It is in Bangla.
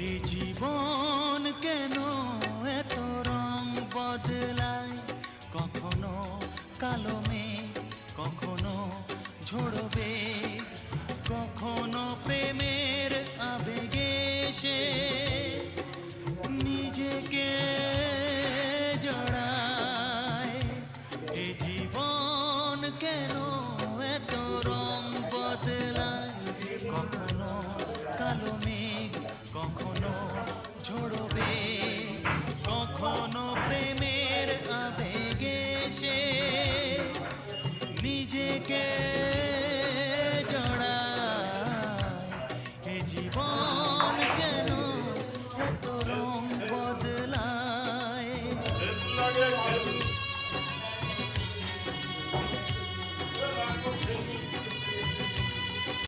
এ জীবন কেন এত রং বদলায়, কখনো কালো মেঘ, কখনো ঝড়বে, কখনো প্রেমের আবেগে সে নিজেকে জড়ায়। এ জীবন কেন এত রং বদলায়, কখনো কালো মেঘ, কখনো